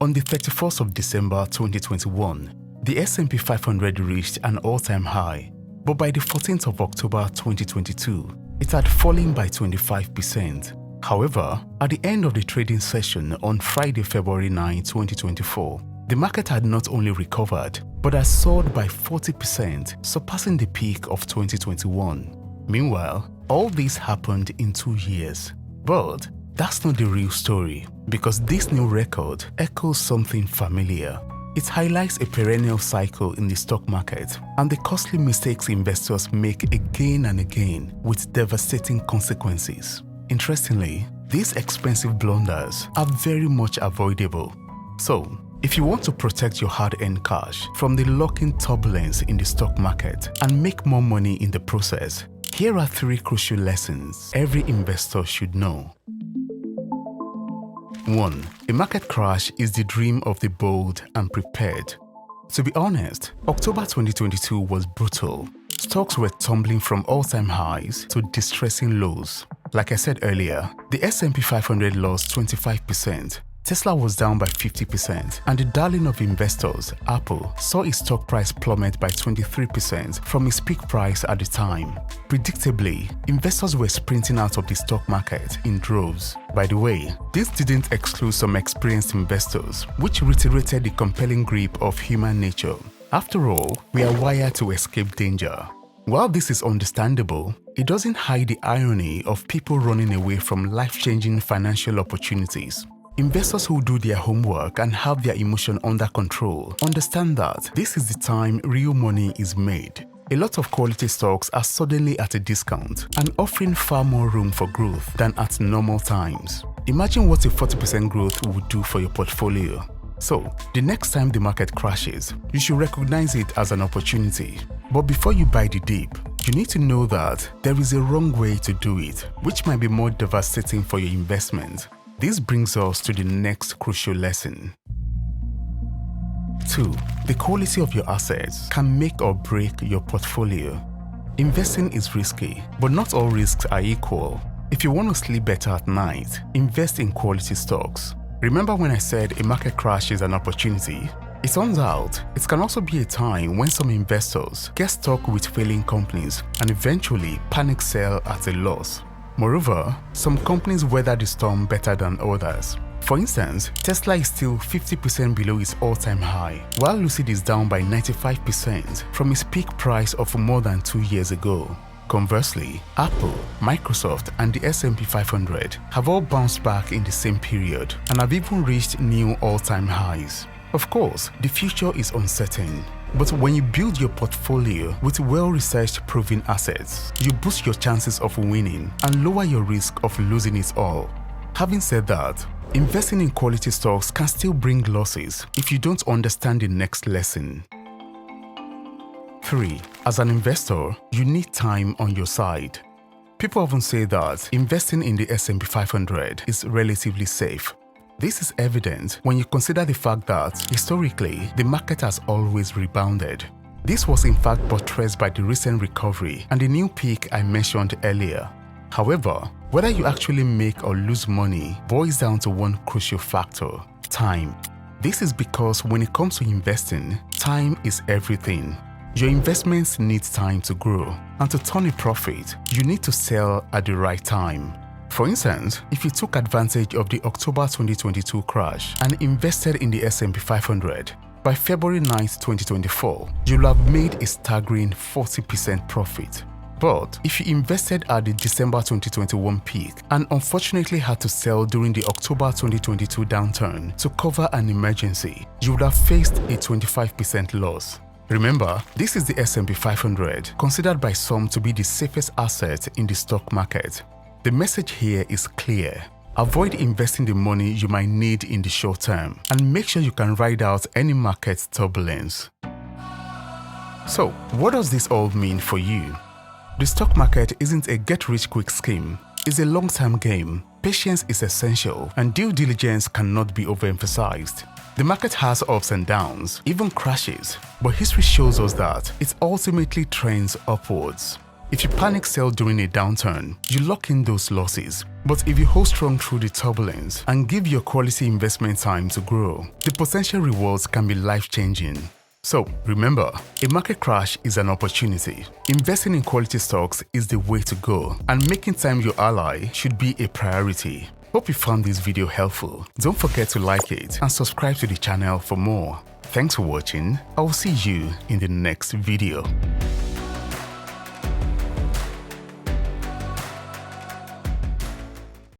On the 31st of December 2021, the S&P 500 reached an all-time high, but by the 14th of October 2022, it had fallen by 25%. However, at the end of the trading session on Friday, February 9, 2024, the market had not only recovered, but had soared by 40%, surpassing the peak of 2021. Meanwhile, all this happened in 2 years. But that's not the real story, because this new record echoes something familiar. It highlights a perennial cycle in the stock market and the costly mistakes investors make again and again with devastating consequences. Interestingly, these expensive blunders are very much avoidable. So, if you want to protect your hard-earned cash from the locking turbulence in the stock market and make more money in the process, here are 3 crucial lessons every investor should know. 1. A market crash is the dream of the bold and prepared. To be honest, October 2022 was brutal. Stocks were tumbling from all-time highs to distressing lows. Like I said earlier, the S&P 500 lost 25%, Tesla was down by 50%, and the darling of investors, Apple, saw its stock price plummet by 23% from its peak price at the time. Predictably, investors were sprinting out of the stock market in droves. By the way, this didn't exclude some experienced investors, which reiterated the compelling grip of human nature. After all, we are wired to escape danger. While this is understandable, it doesn't hide the irony of people running away from life-changing financial opportunities. Investors who do their homework and have their emotion under control understand that this is the time real money is made. A lot of quality stocks are suddenly at a discount and offering far more room for growth than at normal times. Imagine what a 40% growth would do for your portfolio. So, the next time the market crashes, you should recognize it as an opportunity. But before you buy the dip, you need to know that there is a wrong way to do it, which might be more devastating for your investment. This brings us to the next crucial lesson. 2. The quality of your assets can make or break your portfolio. Investing is risky, but not all risks are equal. If you want to sleep better at night, invest in quality stocks. Remember when I said a market crash is an opportunity? It turns out, it can also be a time when some investors get stuck with failing companies and eventually panic sell at a loss. Moreover, some companies weather the storm better than others. For instance, Tesla is still 50% below its all-time high, while Lucid is down by 95% from its peak price of more than 2 years ago. Conversely, Apple, Microsoft, and the S&P 500 have all bounced back in the same period and have even reached new all-time highs. Of course, the future is uncertain, but when you build your portfolio with well-researched proven assets, you boost your chances of winning and lower your risk of losing it all. Having said that, investing in quality stocks can still bring losses if you don't understand the next lesson. 3. As an investor, you need time on your side. People often say that investing in the S&P 500 is relatively safe. This is evident when you consider the fact that, historically, the market has always rebounded. This was in fact buttressed by the recent recovery and the new peak I mentioned earlier. However, whether you actually make or lose money boils down to one crucial factor: time. This is because when it comes to investing, time is everything. Your investments need time to grow, and to turn a profit, you need to sell at the right time. For instance, if you took advantage of the October 2022 crash and invested in the S&P 500, by February 9, 2024, you'll have made a staggering 40% profit. But if you invested at the December 2021 peak and unfortunately had to sell during the October 2022 downturn to cover an emergency, you would have faced a 25% loss. Remember, this is the S&P 500, considered by some to be the safest asset in the stock market. The message here is clear. Avoid investing the money you might need in the short term and make sure you can ride out any market turbulence. So, what does this all mean for you? The stock market isn't a get-rich-quick scheme. It's a long-term game. Patience is essential, and due diligence cannot be overemphasized. The market has ups and downs, even crashes, but history shows us that it ultimately trends upwards. If you panic sell during a downturn, you lock in those losses. But if you hold strong through the turbulence and give your quality investment time to grow, the potential rewards can be life-changing. So remember, a market crash is an opportunity. Investing in quality stocks is the way to go, and making time your ally should be a priority. Hope you found this video helpful. Don't forget to like it and subscribe to the channel for more. Thanks for watching. I will see you in the next video.